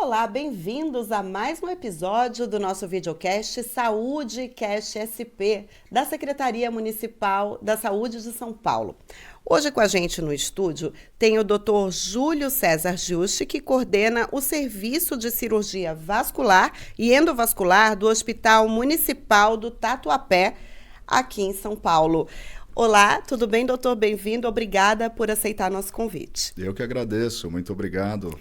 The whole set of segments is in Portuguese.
Olá, bem-vindos a mais um episódio do nosso videocast Saúde Cast SP, da Secretaria Municipal da Saúde de São Paulo. Hoje com a gente no estúdio tem o Dr. Júlio César Juste, que coordena o Serviço de Cirurgia Vascular e Endovascular do Hospital Municipal do Tatuapé, aqui em São Paulo. Olá, tudo bem, doutor? Bem-vindo. Obrigada por aceitar nosso convite. Eu que agradeço. Muito obrigado.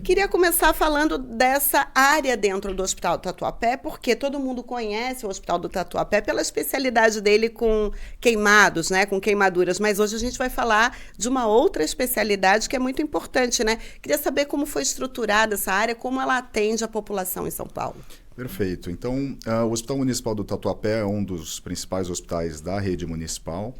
Queria começar falando dessa área dentro do Hospital do Tatuapé, porque todo mundo conhece o Hospital do Tatuapé pela especialidade dele com queimados, né, com queimaduras, mas hoje a gente vai falar de uma outra especialidade que é muito importante, né? Queria saber como foi estruturada essa área, como ela atende a população em São Paulo. Perfeito. Então, o Hospital Municipal do Tatuapé é um dos principais hospitais da rede municipal.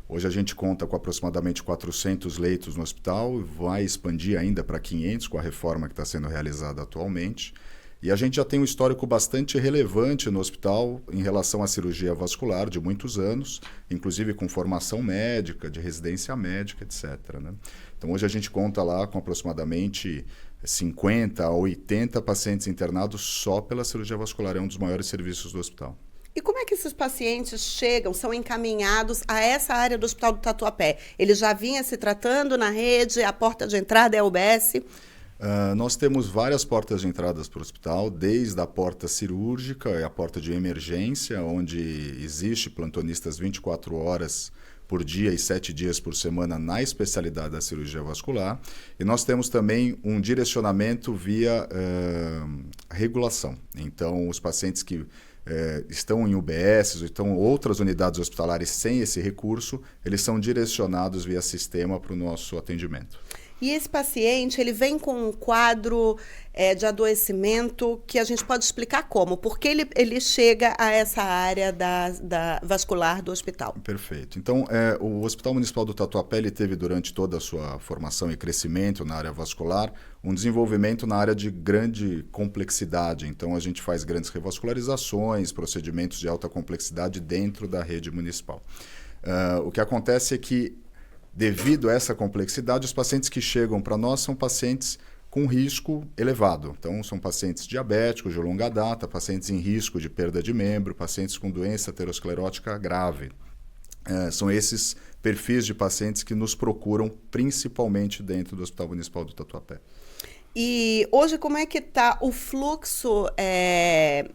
Hoje a gente conta com aproximadamente 400 leitos no hospital e vai expandir ainda para 500 com a reforma que está sendo realizada atualmente. E a gente já tem um histórico bastante relevante no hospital em relação à cirurgia vascular de muitos anos, inclusive com formação médica, de residência médica, etc., né? Então hoje a gente conta lá com aproximadamente 50 a 80 pacientes internados só pela cirurgia vascular. É um dos maiores serviços do hospital. E como é que esses pacientes chegam, são encaminhados a essa área do Hospital do Tatuapé? Ele já vinha se tratando na rede, a porta de entrada é a UBS? Nós temos várias portas de entradas para o hospital, desde a porta cirúrgica e a porta de emergência, onde existe plantonistas 24 horas por dia e 7 dias por semana na especialidade da cirurgia vascular. E nós temos também um direcionamento via regulação. Então, os pacientes que estão em UBS ou estão outras unidades hospitalares sem esse recurso, eles são direcionados via sistema para o nosso atendimento. E esse paciente, ele vem com um quadro de adoecimento que a gente pode explicar como? Porque ele chega a essa área da vascular do hospital. Perfeito. Então, o Hospital Municipal do Tatuapé ele teve durante toda a sua formação e crescimento na área vascular um desenvolvimento na área de grande complexidade. Então, a gente faz grandes revascularizações, procedimentos de alta complexidade dentro da rede municipal. O que acontece é que, devido a essa complexidade, os pacientes que chegam para nós são pacientes com risco elevado. Então, são pacientes diabéticos de longa data, pacientes em risco de perda de membro, pacientes com doença aterosclerótica grave. São esses perfis de pacientes que nos procuram principalmente dentro do Hospital Municipal do Tatuapé. E hoje, como é que está o fluxo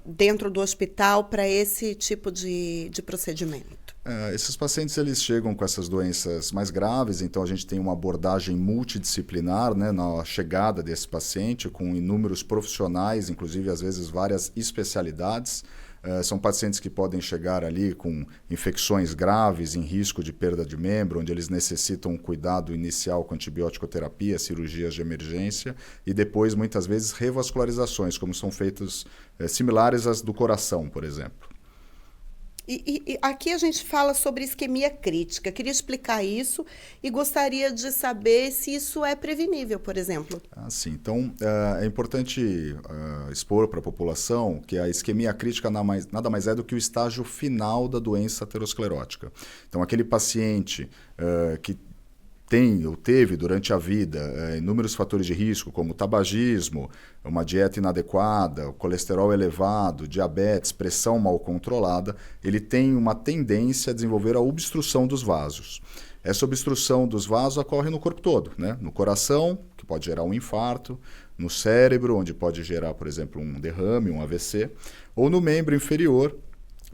dentro do hospital para esse tipo de procedimento? Esses pacientes eles chegam com essas doenças mais graves, então a gente tem uma abordagem multidisciplinar, né, na chegada desse paciente, com inúmeros profissionais, inclusive às vezes várias especialidades. São pacientes que podem chegar ali com infecções graves, em risco de perda de membro, onde eles necessitam um cuidado inicial com antibiótico-terapia, cirurgias de emergência e depois, muitas vezes, revascularizações, como são feitas similares às do coração, por exemplo. E aqui a gente fala sobre isquemia crítica. Queria explicar isso e gostaria de saber se isso é prevenível, por exemplo. Sim. Então, é importante expor para a população que a isquemia crítica nada mais é do que o estágio final da doença aterosclerótica. Então, aquele paciente que tem ou teve durante a vida inúmeros fatores de risco, como tabagismo, uma dieta inadequada, colesterol elevado, diabetes, pressão mal controlada, ele tem uma tendência a desenvolver a obstrução dos vasos. Essa obstrução dos vasos ocorre no corpo todo, né? No coração, que pode gerar um infarto, no cérebro, onde pode gerar, por exemplo, um derrame, um AVC, ou no membro inferior,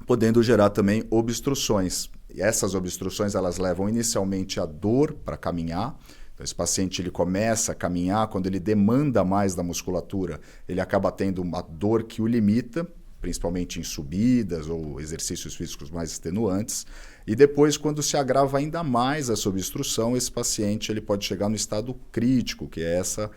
podendo gerar também obstruções. E essas obstruções elas levam inicialmente a dor para caminhar. Então, esse paciente ele começa a caminhar, quando ele demanda mais da musculatura, ele acaba tendo uma dor que o limita, principalmente em subidas ou exercícios físicos mais extenuantes. E depois, quando se agrava ainda mais essa obstrução, esse paciente ele pode chegar no estado crítico, que é essa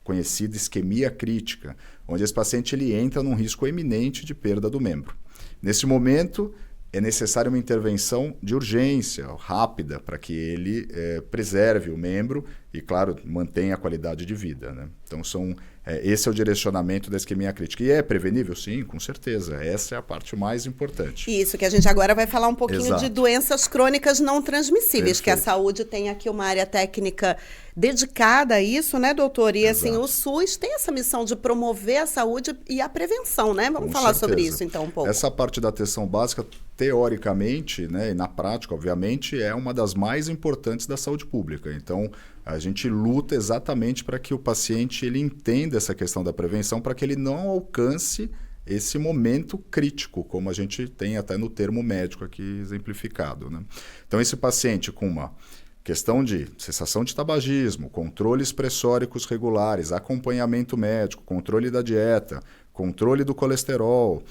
conhecida isquemia crítica, onde esse paciente ele entra num risco eminente de perda do membro. Nesse momento, é necessária uma intervenção de urgência, rápida, para que ele preserve o membro e, claro, mantenha a qualidade de vida, né? Então, são esse é o direcionamento da isquemia crítica. E é prevenível? Sim, com certeza. Essa é a parte mais importante. Isso, que a gente agora vai falar um pouquinho Exato. de doenças crônicas não transmissíveis, Perfeito. que a saúde tem aqui uma área técnica dedicada a isso, né, doutor? E assim, Exato. o SUS tem essa missão de promover a saúde e a prevenção, né? Vamos Com falar sobre certeza. isso então um pouco. Essa parte da atenção básica, teoricamente, né, e na prática, obviamente, é uma das mais importantes da saúde pública. Então, a gente luta exatamente para que o paciente ele entenda essa questão da prevenção, para que ele não alcance esse momento crítico, como a gente tem até no termo médico aqui exemplificado, né? Então, esse paciente com uma questão de cessação de tabagismo, controles pressóricos regulares, acompanhamento médico, controle da dieta, controle do colesterol,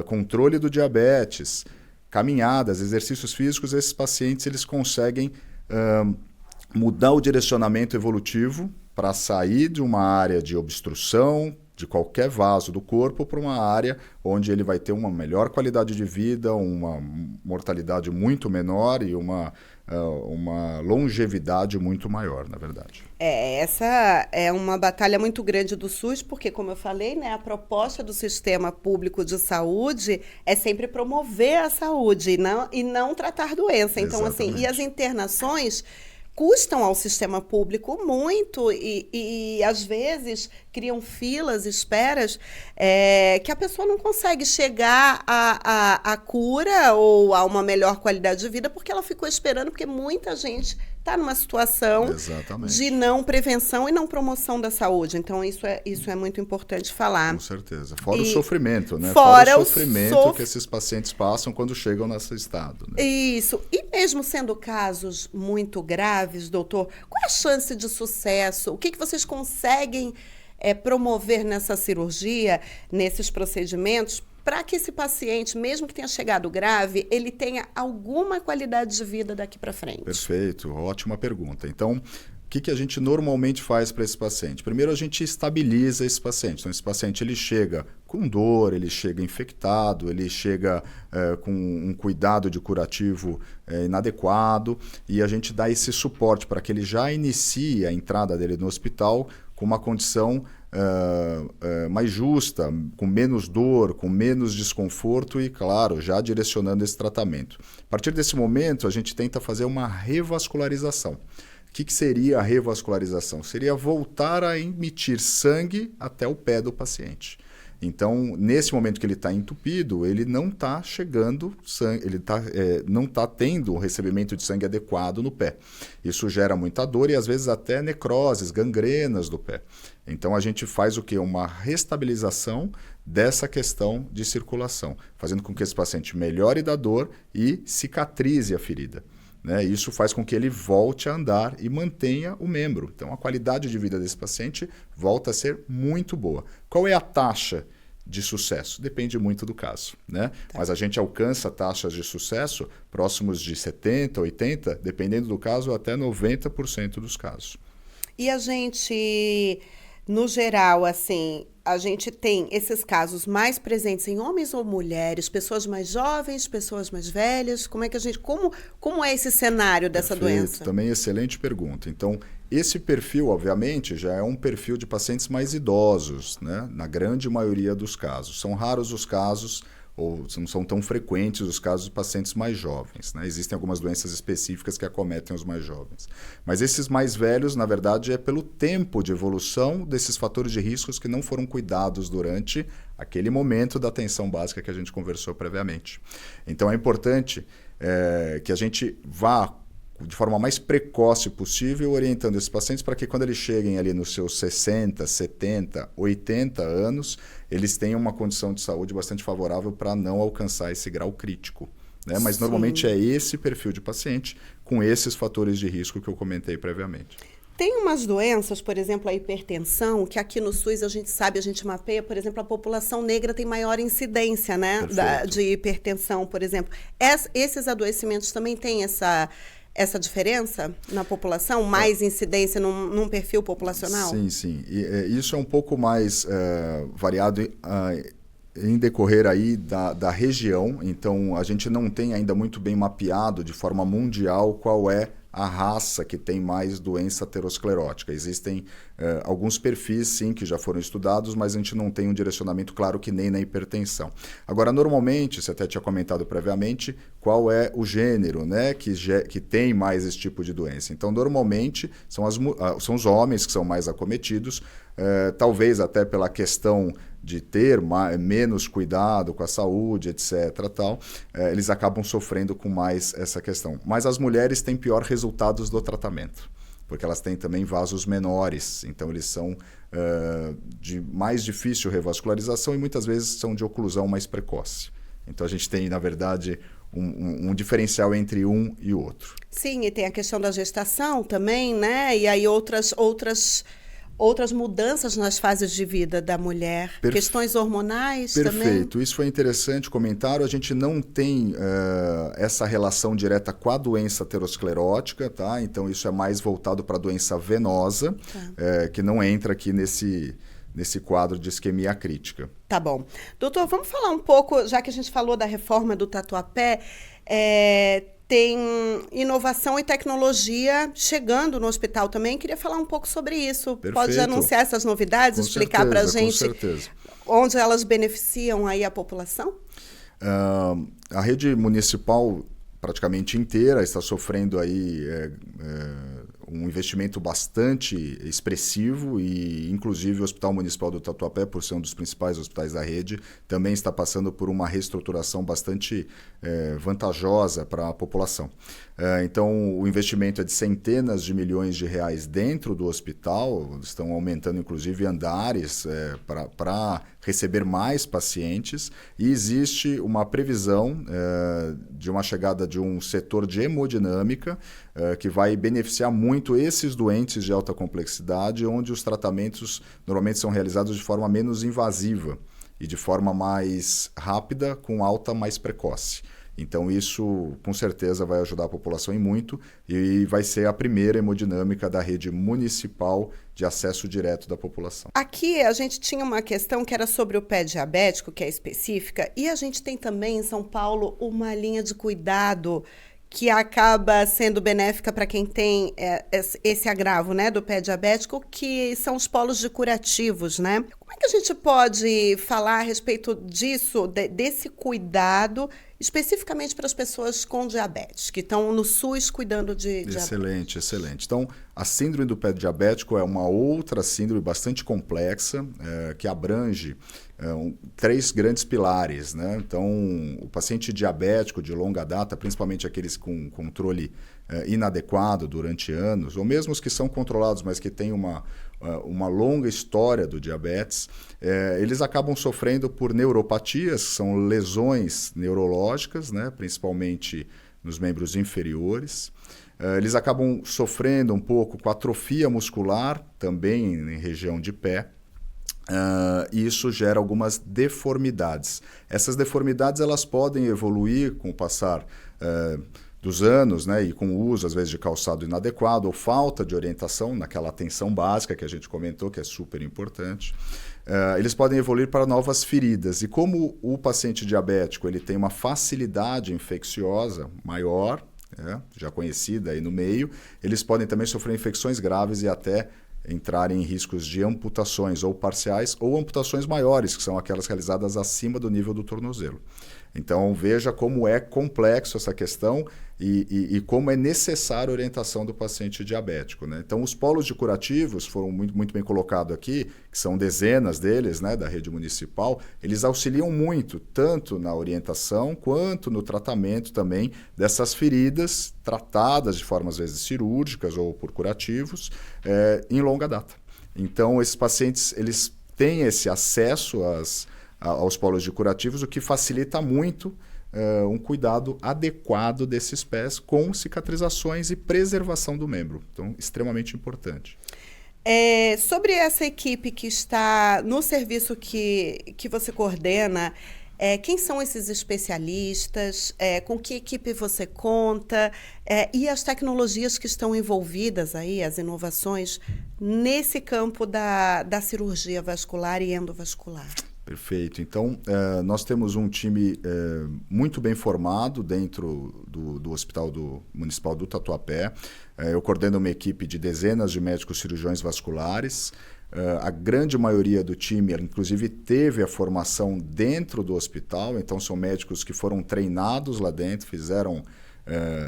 controle do diabetes, caminhadas, exercícios físicos, esses pacientes eles conseguem mudar o direcionamento evolutivo para sair de uma área de obstrução de qualquer vaso do corpo para uma área onde ele vai ter uma melhor qualidade de vida, uma mortalidade muito menor e uma longevidade muito maior, na verdade. Essa é uma batalha muito grande do SUS, porque, como eu falei, né, a proposta do sistema público de saúde é sempre promover a saúde e não tratar doença. Então, assim, e as internações custam ao sistema público muito e às vezes criam filas, esperas, que a pessoa não consegue chegar à cura ou a uma melhor qualidade de vida porque ela ficou esperando, porque muita gente está numa situação Exatamente. de não prevenção e não promoção da saúde. Então, isso é muito importante falar. Com certeza. Fora o sofrimento, né? Fora o sofrimento que esses pacientes passam quando chegam nesse estado. Né? Isso. E mesmo sendo casos muito graves, doutor, qual é a chance de sucesso? O que vocês conseguem promover nessa cirurgia, nesses procedimentos, para que esse paciente, mesmo que tenha chegado grave, ele tenha alguma qualidade de vida daqui para frente? Perfeito, ótima pergunta. Então, o que a gente normalmente faz para esse paciente? Primeiro, a gente estabiliza esse paciente. Então, esse paciente ele chega com dor, ele chega infectado, ele chega com um cuidado de curativo inadequado e a gente dá esse suporte para que ele já inicie a entrada dele no hospital com uma condição mais justa, com menos dor, com menos desconforto e, claro, já direcionando esse tratamento. A partir desse momento, a gente tenta fazer uma revascularização. O que seria a revascularização? Seria voltar a emitir sangue até o pé do paciente. Então, nesse momento que ele está entupido, ele não está chegando sangue, ele não está tendo um recebimento de sangue adequado no pé. Isso gera muita dor e às vezes até necroses, gangrenas do pé. Então, a gente faz o quê? Uma restabilização dessa questão de circulação, fazendo com que esse paciente melhore da dor e cicatrize a ferida. Né? Isso faz com que ele volte a andar e mantenha o membro. Então, a qualidade de vida desse paciente volta a ser muito boa. Qual é a taxa de sucesso? Depende muito do caso. Né? Tá. Mas a gente alcança taxas de sucesso próximos de 70%, 80%, dependendo do caso, até 90% dos casos. E a gente, no geral, assim, a gente tem esses casos mais presentes em homens ou mulheres, pessoas mais jovens, pessoas mais velhas? Como é que a gente, como é esse cenário dessa doença? Também excelente pergunta. Então, esse perfil, obviamente, já é um perfil de pacientes mais idosos, né? Na grande maioria dos casos. São raros os casos, ou não são tão frequentes os casos de pacientes mais jovens. Né? Existem algumas doenças específicas que acometem os mais jovens. Mas esses mais velhos, na verdade, é pelo tempo de evolução desses fatores de riscos que não foram cuidados durante aquele momento da atenção básica que a gente conversou previamente. Então, é importante que a gente vá de forma mais precoce possível, orientando esses pacientes para que quando eles cheguem ali nos seus 60, 70, 80 anos, eles tenham uma condição de saúde bastante favorável para não alcançar esse grau crítico. Né? Mas normalmente é esse perfil de paciente com esses fatores de risco que eu comentei previamente. Tem umas doenças, por exemplo, a hipertensão, que aqui no SUS a gente sabe, a gente mapeia, por exemplo, a população negra tem maior incidência, né, de hipertensão, por exemplo. Esses adoecimentos também têm essa diferença na população? Mais incidência num perfil populacional? Sim, sim. E isso é um pouco mais variado em decorrer aí da região. Então, a gente não tem ainda muito bem mapeado de forma mundial qual é a raça que tem mais doença aterosclerótica. Existem alguns perfis, sim, que já foram estudados, mas a gente não tem um direcionamento claro que nem na hipertensão. Agora, normalmente, você até tinha comentado previamente, qual é o gênero, né, que tem mais esse tipo de doença. Então, normalmente, são os homens que são mais acometidos, talvez até pela questão de ter menos cuidado com a saúde, etc. Tal, eles acabam sofrendo com mais essa questão. Mas as mulheres têm pior resultados do tratamento, porque elas têm também vasos menores, então eles são de mais difícil revascularização e muitas vezes são de oclusão mais precoce. Então a gente tem, na verdade, um diferencial entre um e o outro. Sim, e tem a questão da gestação também, né? E aí outras mudanças nas fases de vida da mulher, questões hormonais também. Perfeito, isso foi interessante comentário. A gente não tem essa relação direta com a doença aterosclerótica, tá? Então isso é mais voltado para a doença venosa, que não entra aqui nesse quadro de isquemia crítica. Tá bom. Doutor, vamos falar um pouco, já que a gente falou da reforma do Tatuapé, tem inovação e tecnologia chegando no hospital também. Queria falar um pouco sobre isso. Perfeito. Pode anunciar essas novidades, com explicar para a gente com certeza. Onde elas beneficiam aí a população? A rede municipal praticamente inteira está sofrendo aí um investimento bastante expressivo e, inclusive, o Hospital Municipal do Tatuapé, por ser um dos principais hospitais da rede, também está passando por uma reestruturação bastante vantajosa para a população. Então, o investimento é de centenas de milhões de reais dentro do hospital, estão aumentando, inclusive, andares para receber mais pacientes e existe uma previsão de uma chegada de um setor de hemodinâmica que vai beneficiar muito esses doentes de alta complexidade, onde os tratamentos normalmente são realizados de forma menos invasiva e de forma mais rápida, com alta mais precoce. Então isso com certeza vai ajudar a população em muito e vai ser a primeira hemodinâmica da rede municipal de acesso direto da população. Aqui a gente tinha uma questão que era sobre o pé diabético, que é específica, e a gente tem também em São Paulo uma linha de cuidado que acaba sendo benéfica para quem tem esse agravo, né, do pé diabético, que são os polos de curativos, né? Como é que a gente pode falar a respeito disso, desse cuidado, especificamente para as pessoas com diabetes, que estão no SUS cuidando de diabetes? Excelente. Então, a síndrome do pé diabético é uma outra síndrome bastante complexa, que abrange 3 grandes pilares, né? Então, o paciente diabético de longa data, principalmente aqueles com controle inadequado durante anos, ou mesmo os que são controlados, mas que têm uma longa história do diabetes, eles acabam sofrendo por neuropatias, que são lesões neurológicas, né? Principalmente nos membros inferiores. Eles acabam sofrendo um pouco com atrofia muscular, também em região de pé. E isso gera algumas deformidades. Essas deformidades elas podem evoluir com o passar dos anos, né, e com o uso, às vezes, de calçado inadequado ou falta de orientação naquela atenção básica que a gente comentou, que é super importante. Eles podem evoluir para novas feridas. E como o paciente diabético ele tem uma facilidade infecciosa maior, já conhecida aí no meio, eles podem também sofrer infecções graves e até entrar em riscos de amputações ou parciais ou amputações maiores, que são aquelas realizadas acima do nível do tornozelo. Então, veja como é complexo essa questão e como é necessária a orientação do paciente diabético, né? Então, os polos de curativos foram muito bem colocados aqui, que são dezenas deles, né, da rede municipal. Eles auxiliam muito, tanto na orientação quanto no tratamento também dessas feridas tratadas de forma, às vezes, cirúrgicas ou por curativos, em longa data. Então, esses pacientes eles têm esse acesso aos polos de curativos, o que facilita muito um cuidado adequado desses pés com cicatrizações e preservação do membro. Então, extremamente importante. Sobre essa equipe que está no serviço que você coordena, quem são esses especialistas, com que equipe você conta e as tecnologias que estão envolvidas aí, as inovações, nesse campo da cirurgia vascular e endovascular? Perfeito. Então, nós temos um time muito bem formado dentro do Hospital Municipal do Tatuapé. Eu coordeno uma equipe de dezenas de médicos cirurgiões vasculares. A grande maioria do time, inclusive, teve a formação dentro do hospital. Então, são médicos que foram treinados lá dentro, fizeram,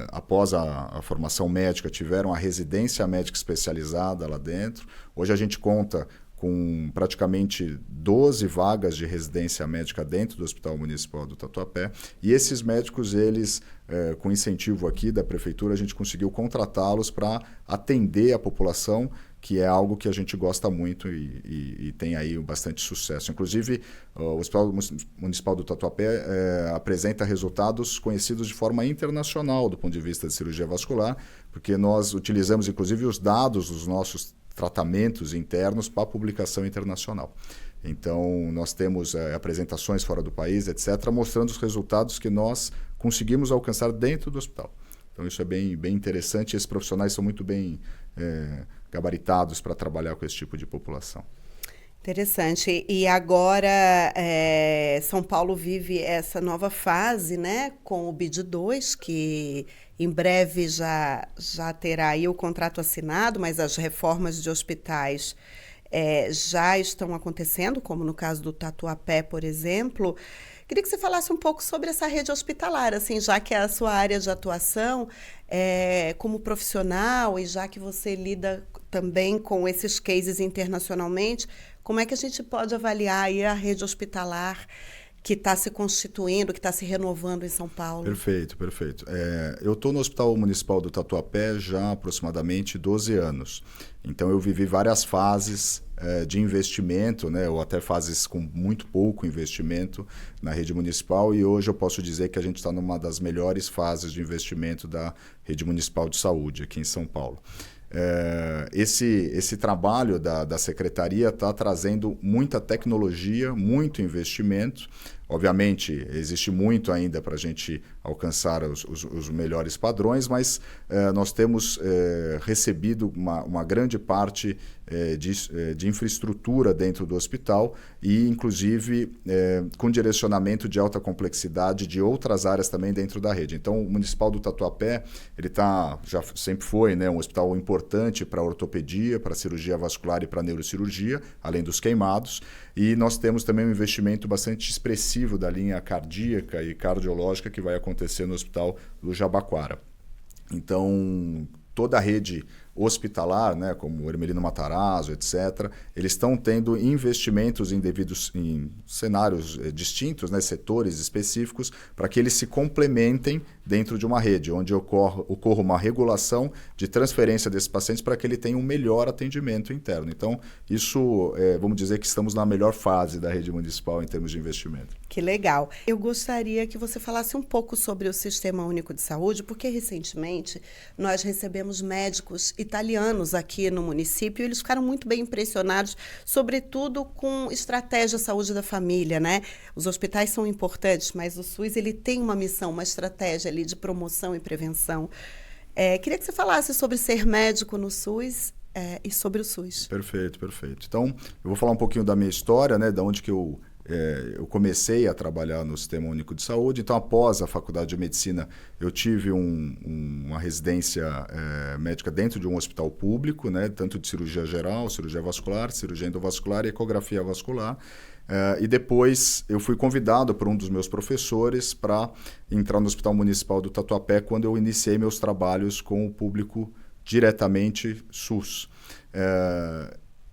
após a formação médica, tiveram a residência médica especializada lá dentro. Hoje a gente conta com praticamente 12 vagas de residência médica dentro do Hospital Municipal do Tatuapé. E esses médicos, eles, com incentivo aqui da Prefeitura, a gente conseguiu contratá-los para atender a população, que é algo que a gente gosta muito e tem aí bastante sucesso. Inclusive, o Hospital Municipal do Tatuapé apresenta resultados conhecidos de forma internacional do ponto de vista de cirurgia vascular, porque nós utilizamos, inclusive, os dados dos nossos tratamentos internos para publicação internacional. Então, nós temos apresentações fora do país, etc., mostrando os resultados que nós conseguimos alcançar dentro do hospital. Então, isso é bem interessante. Esses profissionais são muito bem gabaritados para trabalhar com esse tipo de população. Interessante. E agora, São Paulo vive essa nova fase, né, com o BID2, que em breve já terá aí o contrato assinado, mas as reformas de hospitais já estão acontecendo, como no caso do Tatuapé, por exemplo. Queria que você falasse um pouco sobre essa rede hospitalar, assim, já que é a sua área de atuação como profissional e já que você lida também com esses cases internacionalmente, como é que a gente pode avaliar aí a rede hospitalar que está se constituindo, que está se renovando em São Paulo? Perfeito. Eu estou no Hospital Municipal do Tatuapé já há aproximadamente 12 anos. Então, eu vivi várias fases de investimento, né, ou até fases com muito pouco investimento na rede municipal, e hoje eu posso dizer que a gente está numa das melhores fases de investimento da rede municipal de saúde aqui em São Paulo. Esse trabalho da secretaria está trazendo muita tecnologia, muito investimento. Obviamente, existe muito ainda para a gente alcançar os melhores padrões, mas nós temos recebido uma grande parte de infraestrutura dentro do hospital e, inclusive, com direcionamento de alta complexidade de outras áreas também dentro da rede. Então, o Municipal do Tatuapé, já sempre foi, né, um hospital importante para ortopedia, para cirurgia vascular e para neurocirurgia, além dos queimados. E nós temos também um investimento bastante expressivo da linha cardíaca e cardiológica que vai acontecer no Hospital do Jabaquara. Então, toda a rede hospitalar, né, como o Hermelino Matarazzo, etc., eles estão tendo investimentos em cenários distintos, né, setores específicos, para que eles se complementem dentro de uma rede, onde ocorra uma regulação de transferência desses pacientes para que ele tenha um melhor atendimento interno. Então, isso, vamos dizer que estamos na melhor fase da rede municipal em termos de investimento. Que legal. Eu gostaria que você falasse um pouco sobre o Sistema Único de Saúde, porque recentemente nós recebemos médicos italianos aqui no município e eles ficaram muito bem impressionados, sobretudo com estratégia saúde da família, né? Os hospitais são importantes, mas o SUS ele tem uma missão, uma estratégia ali de promoção e prevenção. Queria que você falasse sobre ser médico no SUS e sobre o SUS. Perfeito. Então, eu vou falar um pouquinho da minha história, né? Da onde que eu comecei a trabalhar no Sistema Único de Saúde. Então, após a Faculdade de Medicina, eu tive uma residência médica dentro de um hospital público, né, tanto de cirurgia geral, cirurgia vascular, cirurgia endovascular e ecografia vascular. E depois eu fui convidado por um dos meus professores para entrar no Hospital Municipal do Tatuapé quando eu iniciei meus trabalhos com o público diretamente SUS.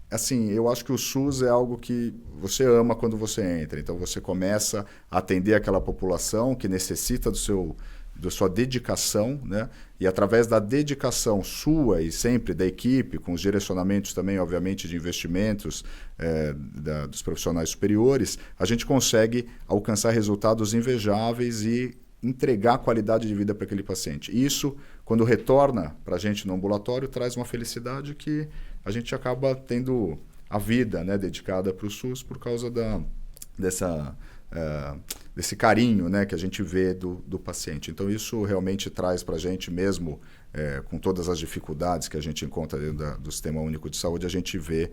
Assim, eu acho que o SUS é algo que você ama quando você entra. Então, você começa a atender aquela população que necessita da sua dedicação, né? E através da dedicação sua e sempre da equipe, com os direcionamentos também, obviamente, de investimentos dos profissionais superiores, a gente consegue alcançar resultados invejáveis e entregar qualidade de vida para aquele paciente. Isso, quando retorna para a gente no ambulatório, traz uma felicidade que a gente acaba tendo a vida, né, dedicada para o SUS por causa desse carinho, né, que a gente vê do paciente. Então, isso realmente traz para a gente mesmo, com todas as dificuldades que a gente encontra dentro do Sistema Único de Saúde, a gente vê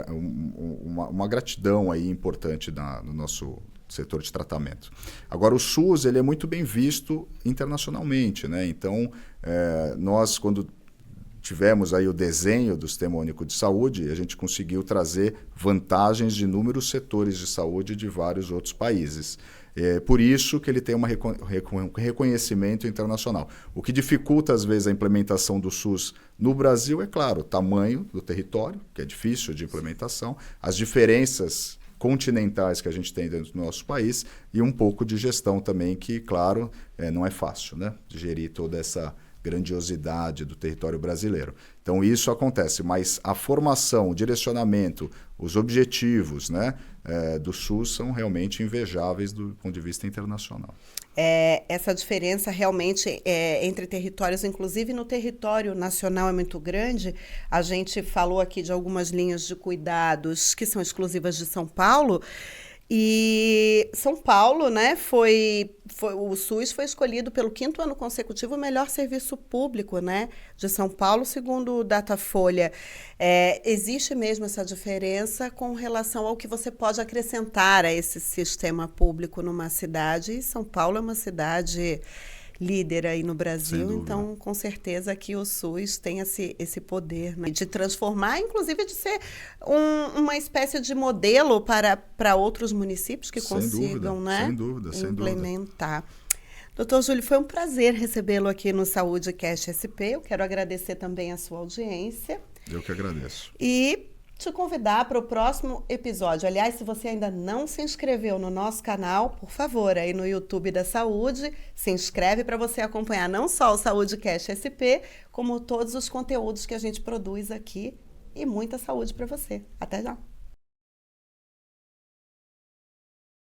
uma gratidão aí importante no nosso setor de tratamento. Agora, o SUS ele é muito bem visto internacionalmente, né? Então, nós, quando tivemos aí o desenho do Sistema Único de Saúde, a gente conseguiu trazer vantagens de inúmeros setores de saúde de vários outros países. É por isso que ele tem um reconhecimento internacional. O que dificulta, às vezes, a implementação do SUS no Brasil é, claro, o tamanho do território, que é difícil de implementação, as diferenças continentais que a gente tem dentro do nosso país e um pouco de gestão também, que, claro, não é fácil, né, de gerir toda essa grandiosidade do território brasileiro. Então, isso acontece, mas a formação, o direcionamento, os objetivos, né, do SUS são realmente invejáveis do ponto de vista internacional. Essa diferença realmente entre territórios, inclusive no território nacional, é muito grande. A gente falou aqui de algumas linhas de cuidados que são exclusivas de São Paulo. E São Paulo, né, o SUS foi escolhido pelo 5º ano consecutivo o melhor serviço público, né, de São Paulo, segundo o Datafolha. Existe mesmo essa diferença com relação ao que você pode acrescentar a esse sistema público numa cidade. E São Paulo é uma cidade líder aí no Brasil, então com certeza aqui o SUS tem esse poder, né, de transformar, inclusive de ser uma espécie de modelo para outros municípios que consigam, né, implementar. Doutor Júlio, foi um prazer recebê-lo aqui no Saúde Cast SP. Eu quero agradecer também a sua audiência. Eu que agradeço. E te convidar para o próximo episódio. Aliás, se você ainda não se inscreveu no nosso canal, por favor, aí no YouTube da Saúde, se inscreve para você acompanhar não só o Saúde Cast SP, como todos os conteúdos que a gente produz aqui. E muita saúde para você. Até já!